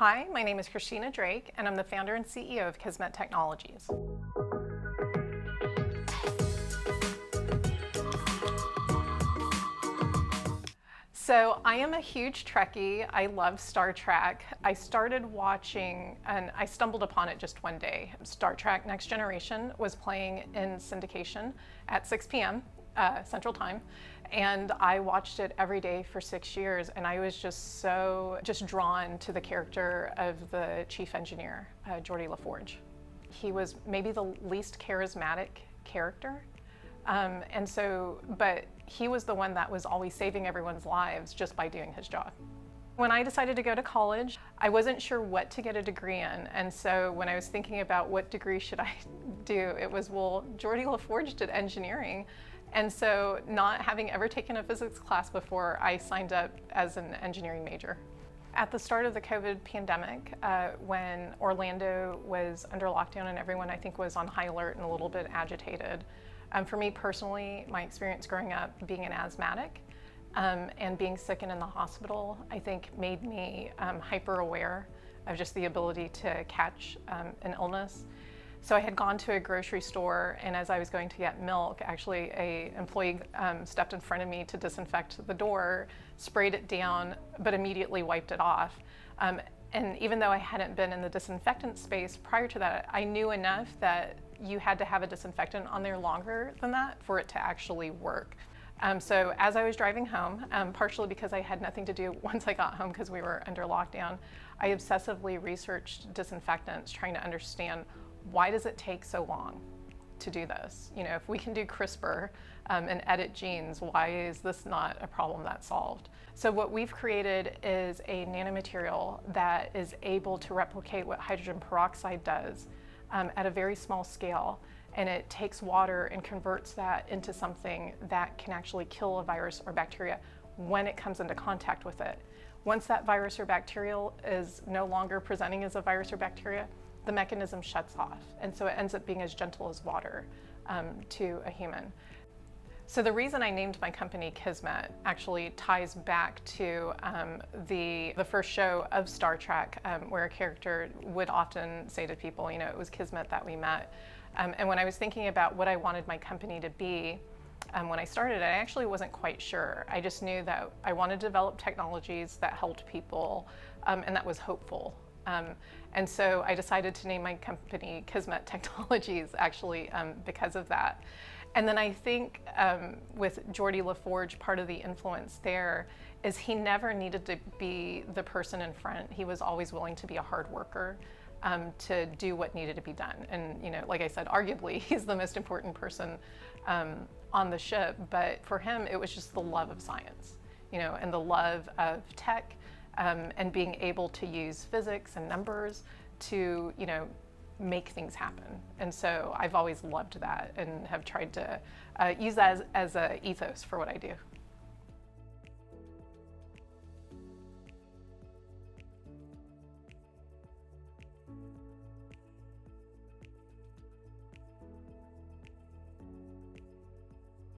Hi, my name is Christina Drake, and I'm the founder and CEO of Kismet Technologies. So I am a huge Trekkie. I love Star Trek. I started watching, and I stumbled upon it just one day. Star Trek Next Generation was playing in syndication at 6 p.m. Central Time, and I watched it every day for 6 years, and I was just drawn to the character of the chief engineer, Geordi La Forge. He was maybe the least charismatic character. But he was the one that was always saving everyone's lives just by doing his job. When I decided to go to college, I wasn't sure what to get a degree in. And so when I was thinking about what degree should I do, it was, well, Geordi La Forge did engineering. And so not having ever taken a physics class before, I signed up as an engineering major. At the start of the COVID pandemic, when Orlando was under lockdown and everyone, I think, was on high alert and a little bit agitated, for me personally, my experience growing up being an asthmatic and being sick and in the hospital, I think made me hyper aware of just the ability to catch an illness. So I had gone to a grocery store, and as I was going to get milk, actually an employee stepped in front of me to disinfect the door, sprayed it down, but immediately wiped it off. And even though I hadn't been in the disinfectant space prior to that, I knew enough that you had to have a disinfectant on there longer than that for it to actually work. So as I was driving home, partially because I had nothing to do once I got home because we were under lockdown, I obsessively researched disinfectants, trying to understand, why does it take so long to do this? You know, if we can do CRISPR and edit genes, why is this not a problem that's solved? So what we've created is a nanomaterial that is able to replicate what hydrogen peroxide does at a very small scale. And it takes water and converts that into something that can actually kill a virus or bacteria when it comes into contact with it. Once that virus or bacterial is no longer presenting as a virus or bacteria, the mechanism shuts off. And so it ends up being as gentle as water to a human. So the reason I named my company Kismet actually ties back to the first show of Star Trek, where a character would often say to people, you know, it was Kismet that we met. And when I was thinking about what I wanted my company to be, when I started, I actually wasn't quite sure. I just knew that I wanted to develop technologies that helped people and that was hopeful. And so I decided to name my company Kismet Technologies, actually, because of that. And then I think with Geordi La Forge, part of the influence there is he never needed to be the person in front. He was always willing to be a hard worker to do what needed to be done. And, you know, like I said, arguably he's the most important person on the ship, but for him it was just the love of science, you know, and the love of tech and being able to use physics and numbers to, you know, make things happen. And so I've always loved that and have tried to use that as an ethos for what I do.